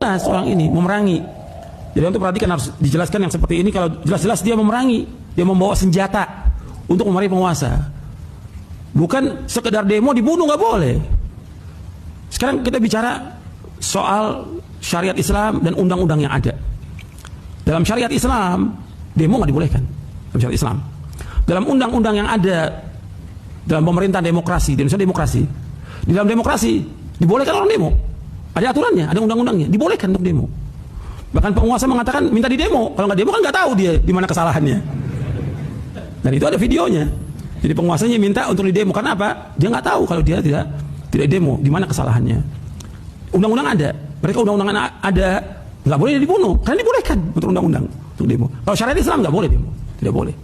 orang ini memerangi. Jadi untuk perhatikan, harus dijelaskan yang seperti ini. Kalau jelas-jelas dia memerangi, dia membawa senjata untuk memerangi penguasa. Bukan sekedar demo dibunuh, nggak boleh. Sekarang kita bicara soal syariat Islam dan undang-undang yang ada. Dalam syariat Islam, demo nggak dibolehkan. Dalam syariat Islam. Dalam undang-undang yang ada dalam pemerintahan demokrasi, di Indonesia demokrasi. Di dalam demokrasi dibolehkan orang demo. Ada aturannya, ada undang-undangnya, dibolehkan untuk demo. Bahkan penguasa mengatakan minta di demo. Kalau nggak demo kan nggak tahu dia di mana kesalahannya. Dan itu ada videonya. Jadi penguasanya minta untuk di demo. Karena apa? Dia nggak tahu kalau dia tidak demo, di mana kesalahannya. Undang-undang ada. Mereka undang-undang ada, nggak boleh dibunuh. Karena dibolehkan untuk undang-undang untuk demo. Kalau syariat Islam nggak boleh demo, tidak boleh.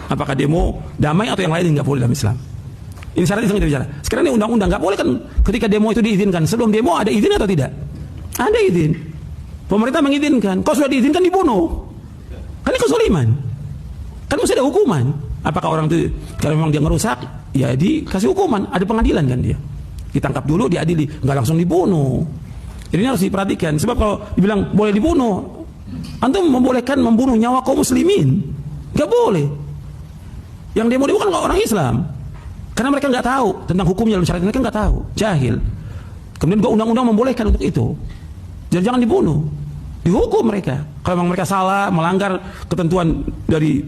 Apakah demo damai atau yang lain nggak boleh dalam Islam? Ini syariat Islam kita bicara. Sekarang ini undang-undang nggak boleh kan? Ketika demo itu diizinkan, sebelum demo ada izin atau tidak? Ada izin. Pemerintah mengizinkan. Kalau sudah diizinkan dibunuh, kan ini kezaliman. Kan mesti ada hukuman. Apakah orang itu kalau memang dia ngerusak, ya dikasih hukuman. Ada pengadilan kan dia. Ditangkap dulu, diadili, nggak langsung dibunuh. Jadi ini harus diperhatikan. Sebab kalau dibilang boleh dibunuh, antum membolehkan membunuh nyawa kaum muslimin, nggak boleh. Yang demo bukan orang Islam, karena mereka nggak tahu tentang hukumnya dalam syariat, mereka nggak tahu, jahil. Kemudian juga undang-undang membolehkan untuk itu. Jadi jangan dibunuh, dihukum mereka. Kalau memang mereka salah, melanggar ketentuan dari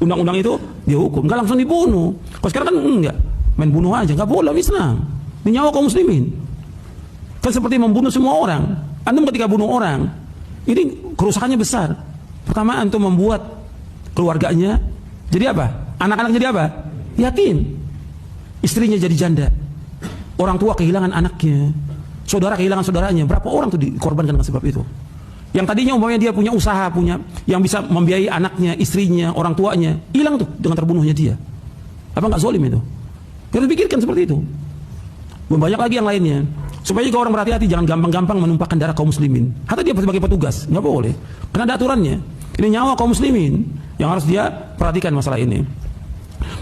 undang-undang itu, dihukum. Nggak langsung dibunuh. Kalau sekarang kan enggak, main bunuh aja, nggak boleh dalam Islam. Ini nyawa kaum muslimin. Kan seperti membunuh semua orang. Antum ketika bunuh orang, ini kerusakannya besar. Pertama, antum membuat keluarganya jadi apa? Anak-anak jadi apa? Yatim. Istrinya jadi janda. Orang tua kehilangan anaknya. Saudara kehilangan saudaranya. Berapa orang tuh dikorbankan dengan sebab itu? Yang tadinya umpamanya dia punya usaha, punya yang bisa membiayai anaknya, istrinya, orang tuanya, hilang tuh dengan terbunuhnya dia. Apa nggak zalim itu? Kita pikirkan seperti itu. Banyak lagi yang lainnya. Supaya juga orang berhati-hati, jangan gampang-gampang menumpahkan darah kaum muslimin. Hatta dia sebagai petugas, nggak boleh. Karena ada aturannya. Ini nyawa kaum muslimin yang harus dia perhatikan masalah ini.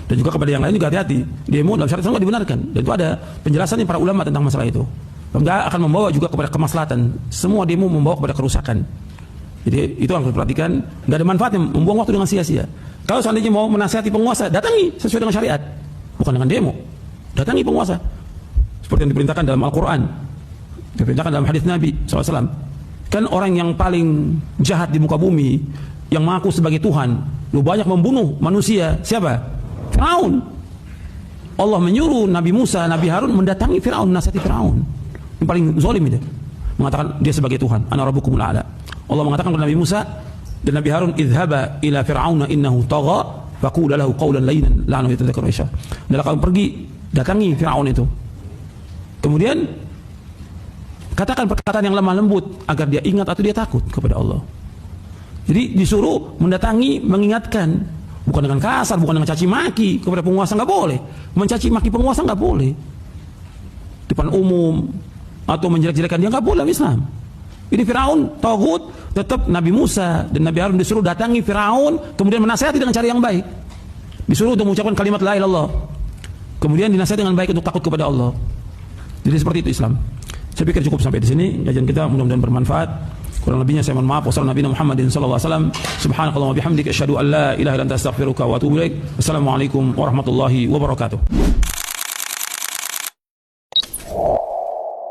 Dan juga kepada yang lain juga hati-hati. Demo dalam syariat Islam dibenarkan. Dan itu ada penjelasannya para ulama tentang masalah itu. Enggak akan membawa juga kepada kemaslahatan. Semua demo membawa kepada kerusakan. Jadi itu harus diperhatikan. Enggak ada manfaatnya, membuang waktu dengan sia-sia. Kalau seandainya mau menasihati penguasa, datangi sesuai dengan syariat, bukan dengan demo. Datangi penguasa seperti yang diperintahkan dalam Al-Quran, diperintahkan dalam hadis Nabi SAW. Kan orang yang paling jahat di muka bumi, yang mengaku sebagai Tuhan, lu banyak membunuh manusia, siapa? Firaun. Allah menyuruh Nabi Musa, Nabi Harun mendatangi Firaun, nasihati Firaun. Yang paling zalim itu, mengatakan dia sebagai Tuhan. Ana rabbukumul a'la. Allah mengatakan kepada Nabi Musa dan Nabi Harun, idhaba ila fir'auna innahu tagha faqula lahu qawlan layyinan la'allahu yatadhakkaru yakhsha. Adalah kamu pergi datangi Firaun itu. Kemudian katakan perkataan yang lemah lembut agar dia ingat atau dia takut kepada Allah. Jadi disuruh mendatangi, mengingatkan, bukan dengan kasar, bukan dengan caci maki kepada penguasa, nggak boleh. Mencaci maki penguasa nggak boleh. Depan umum atau menjelek-jelekan dia nggak boleh dalam Islam. Ini Firaun, taghut, tetap Nabi Musa dan Nabi Harun disuruh datangi Firaun, kemudian menasihati dengan cara yang baik. Disuruh untuk mengucapkan kalimat la ilaha illallah. Kemudian dinasihati dengan baik untuk takut kepada Allah. Jadi seperti itu Islam. Saya pikir cukup sampai di sini. Kajian kita mudah-mudahan bermanfaat. Kurang lebihnya saya mohon maaf. Wassalamualaikum warahmatullahi wabarakatuh. Subhanakallahumma wa bihamdika asyhadu an la ilaha illa anta astaghfiruka wa atubu ilaik. Wassalamualaikum warahmatullahi wabarakatuh.